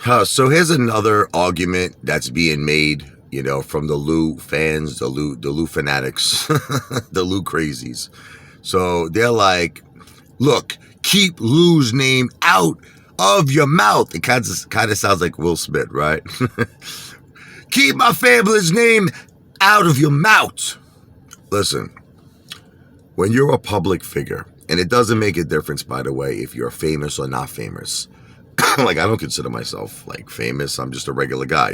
So here's another argument that's being made, from the Lou fans, the Lou fanatics, the Lou crazies. So they're like, look, keep Lou's name out of your mouth. It kind of sounds like Will Smith, right? Keep my family's name out of your mouth. Listen, when you're a public figure, and it doesn't make a difference, by the way, if you're famous or not famous. Like, I don't consider myself like famous. I'm just a regular guy,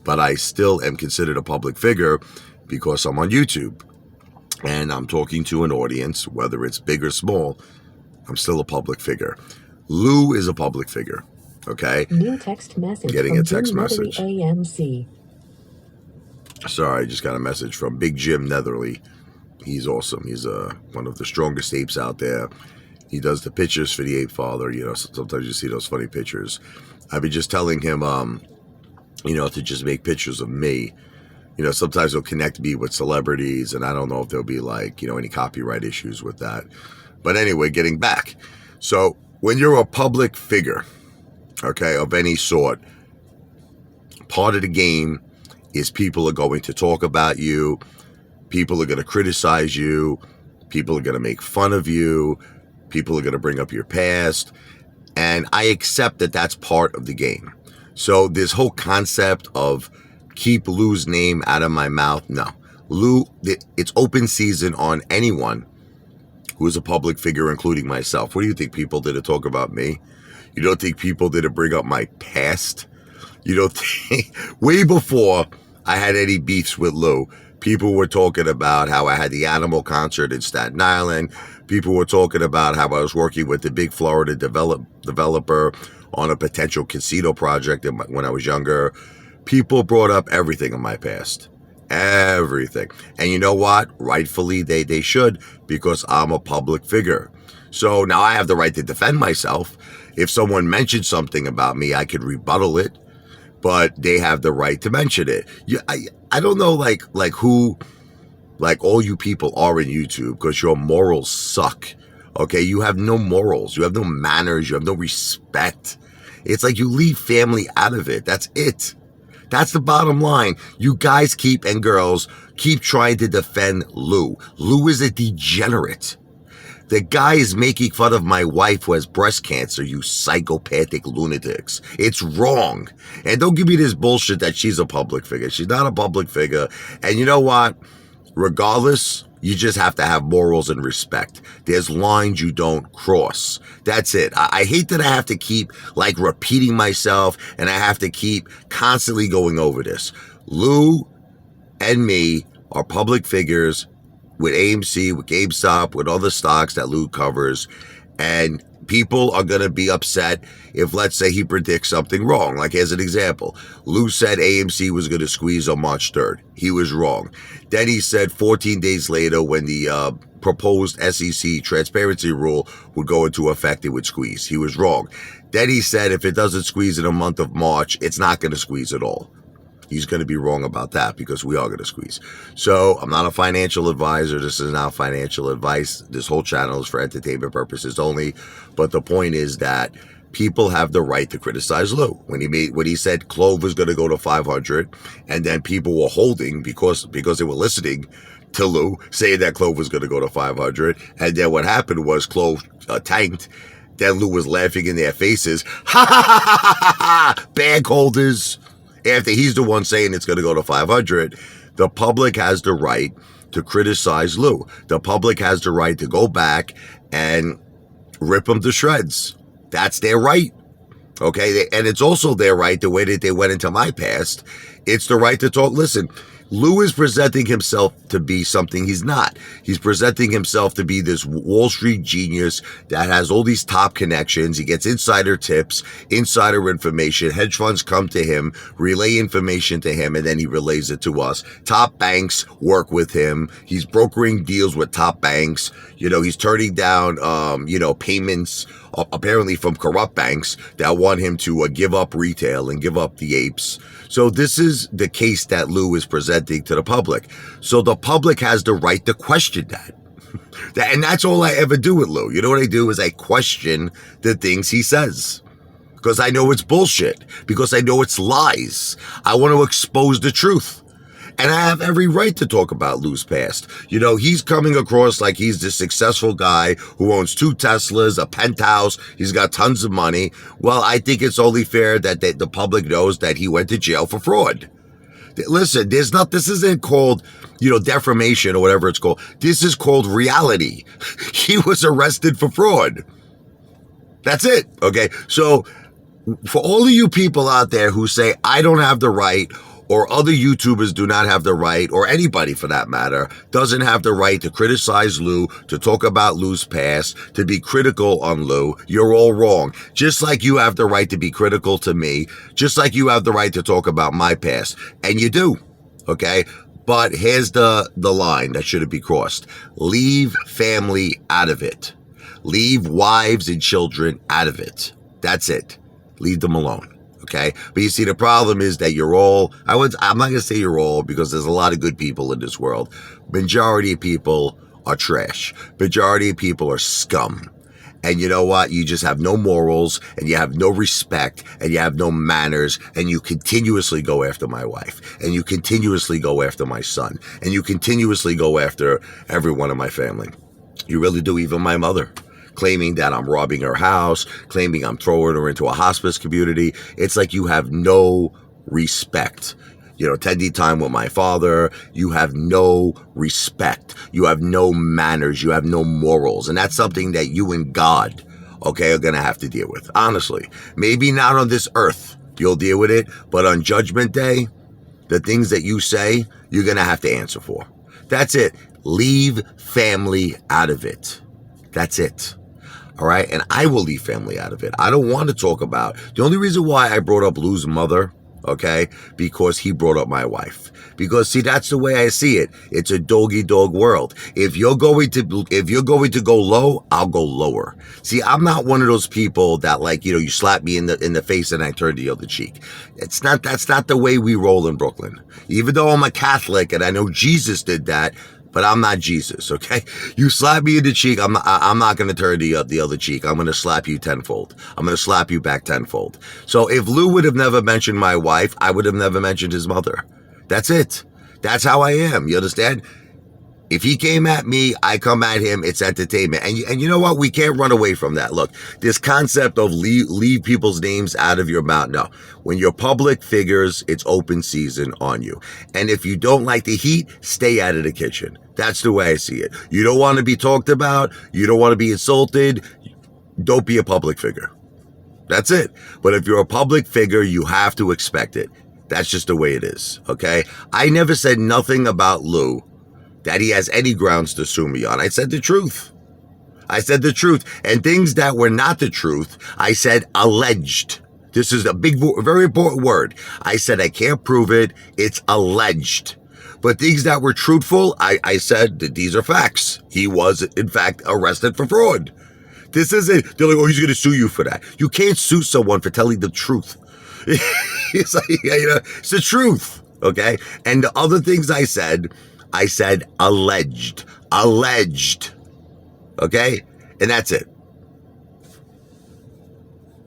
but I still am considered a public figure because I'm on YouTube and I'm talking to an audience, whether it's big or small. I'm still a public figure. Lou is a public figure. Okay. New text message. Getting a text message. AMC. Sorry, I just got a message from Big Jim Netherly. He's awesome. He's one of the strongest apes out there. He does the pictures for the Apefather. Sometimes you see those funny pictures. I've been just telling him, to just make pictures of me. Sometimes he'll connect me with celebrities, and I don't know if there'll be any copyright issues with that. But anyway, getting back. So when you're a public figure, okay, of any sort, part of the game is people are going to talk about you. People are going to criticize you. People are going to make fun of you. People are going to bring up your past. And I accept that that's part of the game. So this whole concept of keep Lou's name out of my mouth, no. Lou, it's open season on anyone who is a public figure, including myself. What do you think people did to talk about me? You don't think people did to bring up my past? You don't think, way before I had any beefs with Lou, people were talking about how I had the Animal concert in Staten Island. People were talking about how I was working with the big Florida developer on a potential casino project when I was younger. People brought up everything in my past. Everything. And you know what? Rightfully, they should, because I'm a public figure. So now I have the right to defend myself. If someone mentioned something about me, I could rebuttal it. But they have the right to mention it. I don't know like who all you people are in YouTube, because your morals suck. Okay, you have no morals, you have no manners, you have no respect. It's like you leave family out of it. That's it. That's the bottom line. You guys and girls keep trying to defend Lou. Lou is a degenerate. The guy is making fun of my wife who has breast cancer, you psychopathic lunatics. It's wrong. And don't give me this bullshit that she's a public figure. She's not a public figure. And you know what? Regardless, you just have to have morals and respect. There's lines you don't cross. That's it. I hate that I have to keep repeating myself, and I have to keep constantly going over this. Lou and me are public figures with AMC, with GameStop, with other stocks that Lou covers. And people are going to be upset if, let's say, he predicts something wrong. Like, here's an example. Lou said AMC was going to squeeze on March 3rd. He was wrong. Then he said 14 days later, when the proposed SEC transparency rule would go into effect, it would squeeze. He was wrong. Then he said if it doesn't squeeze in the month of March, it's not going to squeeze at all. He's going to be wrong about that, because we are going to squeeze. So I'm not a financial advisor. This is not financial advice. This whole channel is for entertainment purposes only. But the point is that people have the right to criticize Lou. When he said Clove was going to go to 500, and then people were holding because they were listening to Lou saying that Clove was going to go to 500. And then what happened was Clove tanked. Then Lou was laughing in their faces. Ha ha ha ha ha ha! Bag holders. After he's the one saying it's going to go to 500, the public has the right to criticize Lou. The public has the right to go back and rip him to shreds. That's their right. Okay? And it's also their right, the way that they went into my past. It's the right to talk. Listen, Lou is presenting himself to be something he's not. He's presenting himself to be this Wall Street genius that has all these top connections. He gets insider tips, insider information. Hedge funds come to him, relay information to him, and then he relays it to us. Top banks work with him. He's brokering deals with top banks. He's turning down, payments apparently from corrupt banks that want him to give up retail and give up the apes. So this is the case that Lou is presenting to the public. So the public has the right to question that. And that's all I ever do with Lou. You know what I do is I question the things he says. because I know it's bullshit, because I know it's lies. I want to expose the truth. And I have every right to talk about Lou's past. You know, he's coming across like he's this successful guy who owns 2 Teslas, a penthouse. He's got tons of money. Well, I think it's only fair that the public knows that he went to jail for fraud. Listen, this isn't called, defamation or whatever it's called. This is called reality. He was arrested for fraud. That's it. Okay. So for all of you people out there who say, I don't have the right, or other YouTubers do not have the right, or anybody for that matter, doesn't have the right to criticize Lou, to talk about Lou's past, to be critical on Lou, you're all wrong. Just like you have the right to be critical to me, just like you have the right to talk about my past. And you do, okay? But here's the line that shouldn't be crossed. Leave family out of it. Leave wives and children out of it. That's it. Leave them alone. Okay. But you see, the problem is that I'm not going to say you're all, because there's a lot of good people in this world. Majority of people are trash. Majority of people are scum. And you know what? You just have no morals, and you have no respect, and you have no manners, and you continuously go after my wife, and you continuously go after my son, and you continuously go after everyone in my family. You really do, even my mother. Claiming that I'm robbing her house, claiming I'm throwing her into a hospice community. It's like you have no respect. Attending time with my father, you have no respect. You have no manners. You have no morals. And that's something that you and God, okay, are going to have to deal with. Honestly, maybe not on this earth you'll deal with it, but on Judgment Day, the things that you say, you're going to have to answer for. That's it. Leave family out of it. That's it. All right. And I will leave family out of it. I don't want to talk about the only reason why I brought up Lou's mother. Okay. Because he brought up my wife. Because see, that's the way I see it. It's a dog-eat-dog world. If you're going to go low, I'll go lower. See, I'm not one of those people that you slap me in the face and I turn the other cheek. That's not the way we roll in Brooklyn. Even though I'm a Catholic and I know Jesus did that, but I'm not Jesus, okay? You slap me in the cheek, I'm not going to turn the other cheek. I'm going to slap you tenfold. I'm going to slap you back tenfold. So if Lou would have never mentioned my wife, I would have never mentioned his mother. That's it. That's how I am. You understand? If he came at me, I come at him. It's entertainment. And you know what? We can't run away from that. Look, this concept of leave people's names out of your mouth. No. When you're public figures, it's open season on you. And if you don't like the heat, stay out of the kitchen. That's the way I see it. You don't want to be talked about. You don't want to be insulted. Don't be a public figure. That's it. But if you're a public figure, you have to expect it. That's just the way it is. Okay? I never said nothing about Lou that he has any grounds to sue me on. I said the truth. I said the truth. And things that were not the truth, I said alleged. This is a very important word. I said I can't prove it. It's alleged. But things that were truthful, I said that these are facts. He was, in fact, arrested for fraud. This isn't, they're like, oh, he's going to sue you for that. You can't sue someone for telling the truth. It's like, it's the truth. Okay? And the other things I said alleged. Okay? And that's it.